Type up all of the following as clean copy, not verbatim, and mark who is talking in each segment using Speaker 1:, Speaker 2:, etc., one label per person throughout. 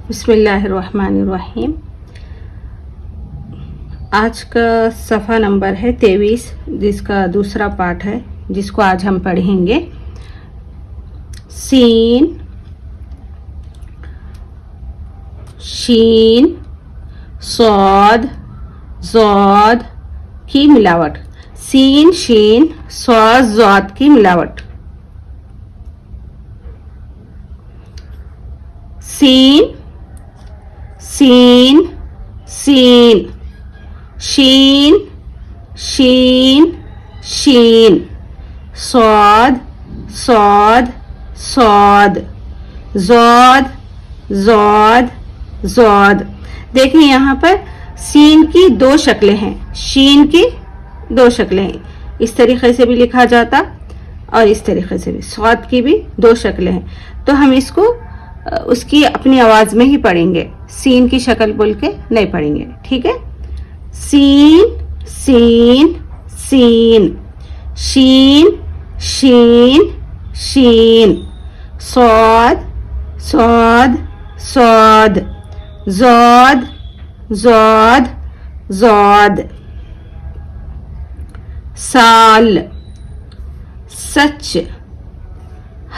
Speaker 1: बिस्मिल्लाहिर्रहमानिर्रहीम। आज का सफ़ा नंबर है 23, जिसका दूसरा पार्ट है, जिसको आज हम पढ़ेंगे। सीन, शीन, सौद, ज़ौद की मिलावट। सीन, शीन, सौद, ज़ौद की मिलावट। सीन, सीन, सीन, शीन, शीन, शीन, सौद, सौद, सौद, ज़ौद, ज़ौद, ज़ौद। देखिए यहाँ पर सीन की दो शक्लें हैं, शीन की दो शक्लें हैं। इस तरीके से भी लिखा जाता और इस तरीके से भी। सौद की भी दो शक्लें हैं, तो हम इसको उसकी अपनी आवाज में ही पढ़ेंगे, सीन की शक्ल बोल के नहीं पढ़ेंगे, ठीक है। सीन, सीन, सीन, शीन, शीन, शीन, सौद, सौद, सौद, ज़ौद, ज़ौद, ज़ौद। साल, सच,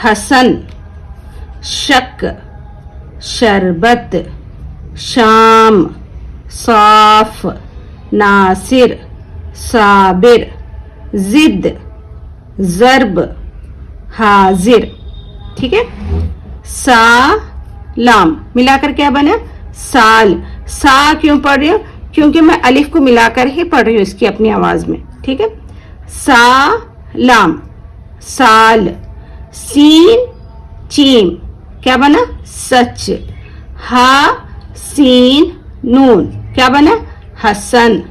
Speaker 1: हसन, शक, शरबत, शाम, साफ, नासिर, साबिर, जिद, ज़र्ब, हाजिर, ठीक है। सा, लाम मिलाकर क्या बना? साल। सा क्यों पढ़ रही हूँ? क्योंकि मैं अलिफ को मिलाकर ही पढ़ रही हूँ इसकी अपनी आवाज में, ठीक है। सा, लाम, साल। सीन, चीम, क्या बना? सच। हा, सीन, नून, क्या बना? हसन।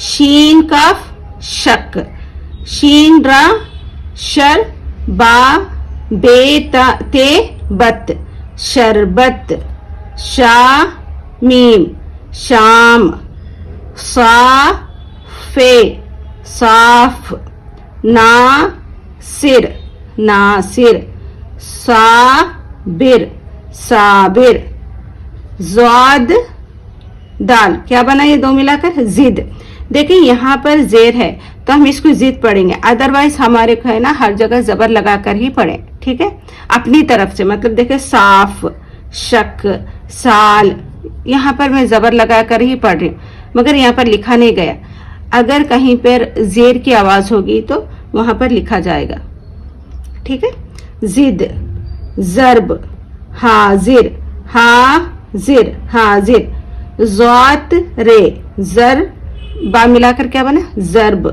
Speaker 1: शीन, काफ, शक। शीन, रा, शर, बा, बे, ते, बत, शरबत। शा, मीम, शाम। सा, फे, साफ। ना, सिर, नासिर। साबिर, साबिर। ज़ौद, दाल, क्या बना ये दो मिलाकर? जिद। देखिए यहाँ पर जेर है तो हम इसको जिद पढ़ेंगे, अदरवाइज हमारे को है ना हर जगह जबर लगाकर ही पढ़े, ठीक है, अपनी तरफ से। मतलब देखिए साफ, शक, साल, यहाँ पर मैं जबर लगाकर ही पढ़ रही हूँ, मगर यहाँ पर लिखा नहीं गया। अगर कहीं पर जेर की आवाज होगी तो वहां पर लिखा जाएगा, ठीक है। जिद, ज़र्ब, हाजिर, हाजिर, हाजिर। ज़ौत, रे, जर, बा मिलाकर क्या बना? ज़र्ब।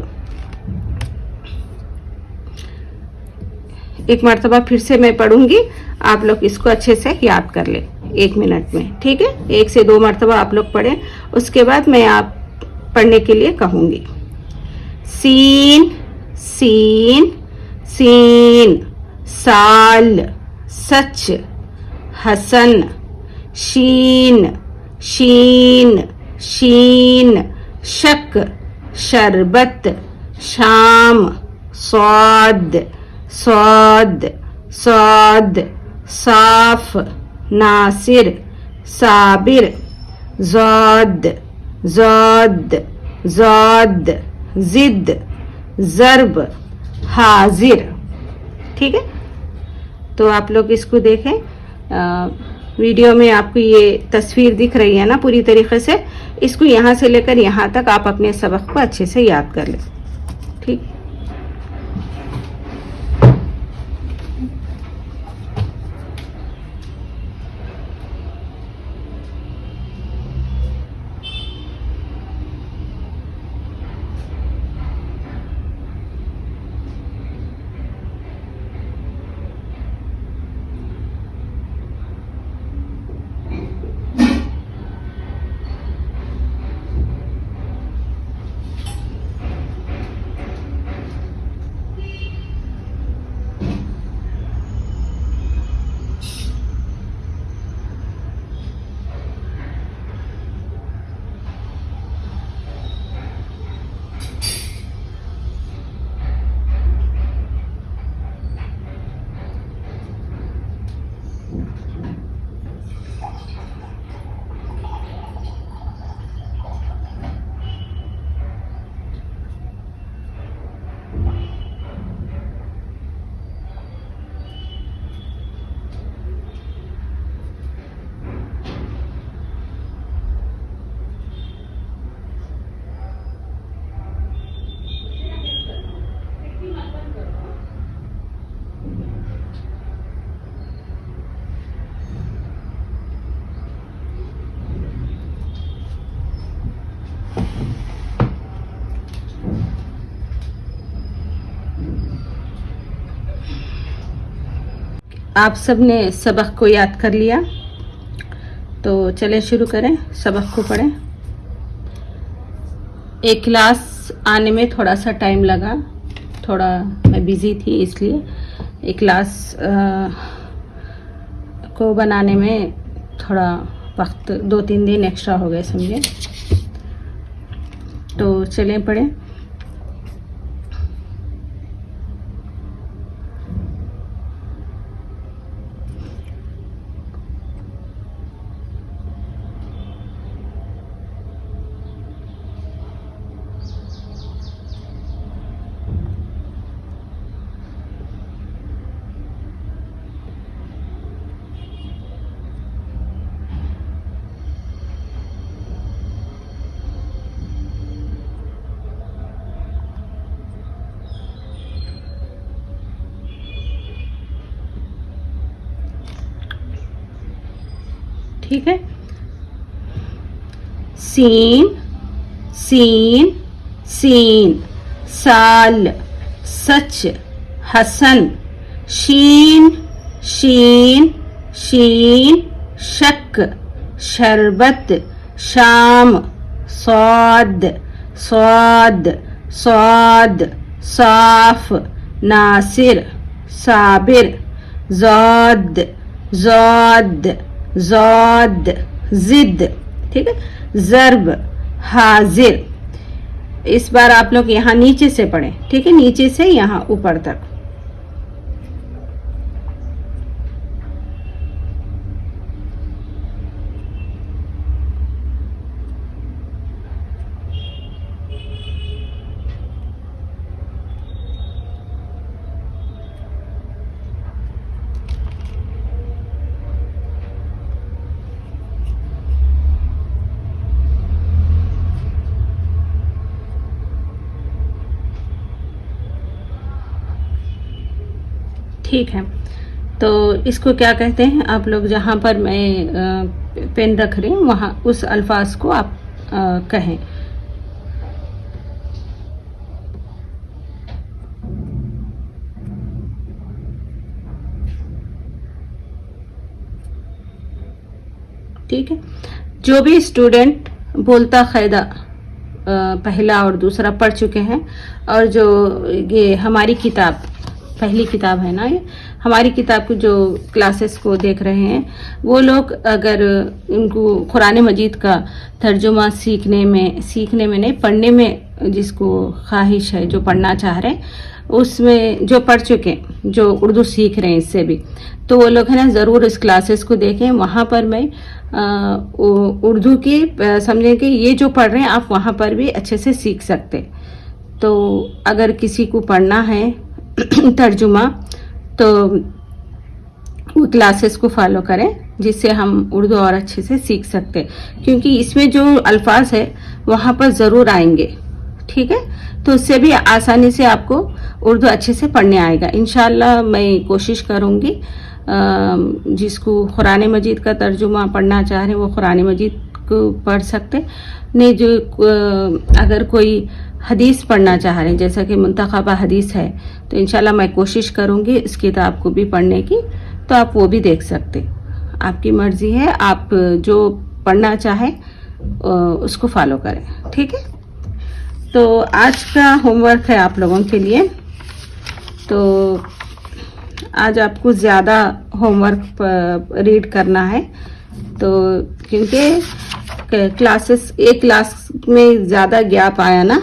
Speaker 1: एक मर्तबा फिर से मैं पढ़ूंगी, आप लोग इसको अच्छे से याद कर ले 1 मिनट में, ठीक है। 1 से 2 मर्तबा आप लोग पढ़ें, उसके बाद मैं आप पढ़ने के लिए कहूंगी। सीन, सीन, सीन, साल, सच, हसन। शीन, शीन, शीन, शक, शरबत, शाम। सौद, सौद, सौद, साफ, नासिर, साबिर। ज़ौद, ज़ौद, ज़ौद, जिद, ज़र्ब, हाजिर, ठीक है। तो आप लोग इसको देखें, वीडियो में आपको ये तस्वीर दिख रही है ना पूरी तरीके से। इसको यहाँ से लेकर यहाँ तक आप अपने सबक को अच्छे से याद कर लें, ठीक। आप सब ने सबक को याद कर लिया, तो चले शुरू करें, सबक को पढ़ें। एक क्लास आने में थोड़ा सा टाइम लगा, थोड़ा मैं बिज़ी थी, इसलिए एक क्लास को बनाने में थोड़ा वक्त 2-3 दिन एक्स्ट्रा हो गए समझे। तो चलें पढ़ें। ठीक है, सीन सीन सीन, साल सच हसन, शीन शीन शीन, शक शरबत, शाम स्वाद स्वाद स्वाद, साफ नासिर, साबिर, ज़ाद ज़ाद ज़ाद, जिद। ठीक है, ज़र्ब हाजिर। इस बार आप लोग यहाँ नीचे से पढ़ें, ठीक है, नीचे से यहाँ ऊपर तक। ठीक है, तो इसको क्या कहते हैं आप लोग, जहाँ पर मैं पेन रख रही हूँ वहाँ उस अल्फाज को आप कहें। ठीक है, जो भी स्टूडेंट बोलता क़ायदा पहला और दूसरा पढ़ चुके हैं, और जो ये हमारी किताब पहली किताब है ना, ये हमारी किताब की जो क्लासेस को देख रहे हैं, वो लोग अगर उनको कुरान मजीद का तर्जुमा सीखने में नहीं, पढ़ने में जिसको ख्वाहिश है, जो पढ़ना चाह रहे हैं, उसमें जो पढ़ चुके, जो उर्दू सीख रहे हैं इससे भी, तो वो लोग है ना ज़रूर इस क्लासेस को देखें। वहाँ पर मैं उर्दू की समझें कि ये जो पढ़ रहे हैं आप वहाँ पर भी अच्छे से सीख सकते। तो अगर किसी को पढ़ना है तर्जुमा, तो वो क्लासेस को फॉलो करें, जिससे हम उर्दू और अच्छे से सीख सकते, क्योंकि इसमें जो अल्फाज है वहाँ पर ज़रूर आएंगे। ठीक है, तो उससे भी आसानी से आपको उर्दू अच्छे से पढ़ने आएगा इंशाल्लाह। मैं कोशिश करूँगी जिसको कुरान मजीद का तर्जुमा पढ़ना चाह रहे हैं वो कुरान मजीद को पढ़ सकते, नहीं जो अगर कोई हदीस पढ़ना चाह रहे हैं, जैसा कि मुंतखबा हदीस है, तो इंशाल्लाह मैं कोशिश करूँगी इस किताब को भी पढ़ने की, तो आप वो भी देख सकते। आपकी मर्ज़ी है, आप जो पढ़ना चाहें उसको फॉलो करें। ठीक है, तो आज का होमवर्क है आप लोगों के लिए। तो आज आपको ज़्यादा होमवर्क रीड करना है, तो क्योंकि क्लासेस एक क्लास में ज़्यादा गैप आया ना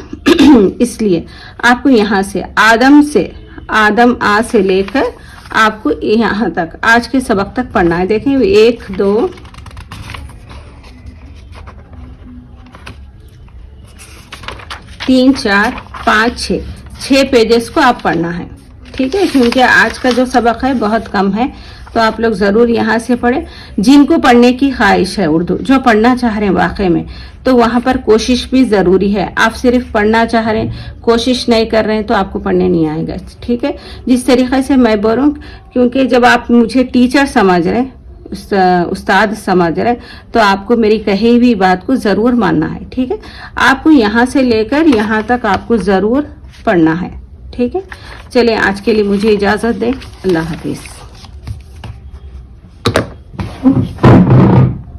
Speaker 1: इसलिए आपको यहाँ से आदम आ से लेकर आपको यहाँ तक आज के सबक तक पढ़ना है। देखें 1 2 3 4 5 6 पेजेस को आप पढ़ना है। ठीक है, क्योंकि आज का जो सबक है बहुत कम है, तो आप लोग ज़रूर यहाँ से पढ़ें। जिनको पढ़ने की ख्वाहिश है उर्दू, जो पढ़ना चाह रहे हैं वाकई में, तो वहाँ पर कोशिश भी ज़रूरी है। आप सिर्फ पढ़ना चाह रहे हैं, कोशिश नहीं कर रहे हैं, तो आपको पढ़ने नहीं आएगा। ठीक है, जिस तरीके से मैं बोलूँ, क्योंकि जब आप मुझे टीचर समझ रहे हैं, उस्ताद समझ रहे, तो आपको मेरी कही हुई बात को ज़रूर मानना है। ठीक है, आपको यहाँ से लेकर यहाँ तक आपको ज़रूर पढ़ना है। ठीक है, चलिए आज के लिए मुझे इजाज़त दें। अल्लाह हाफिज़।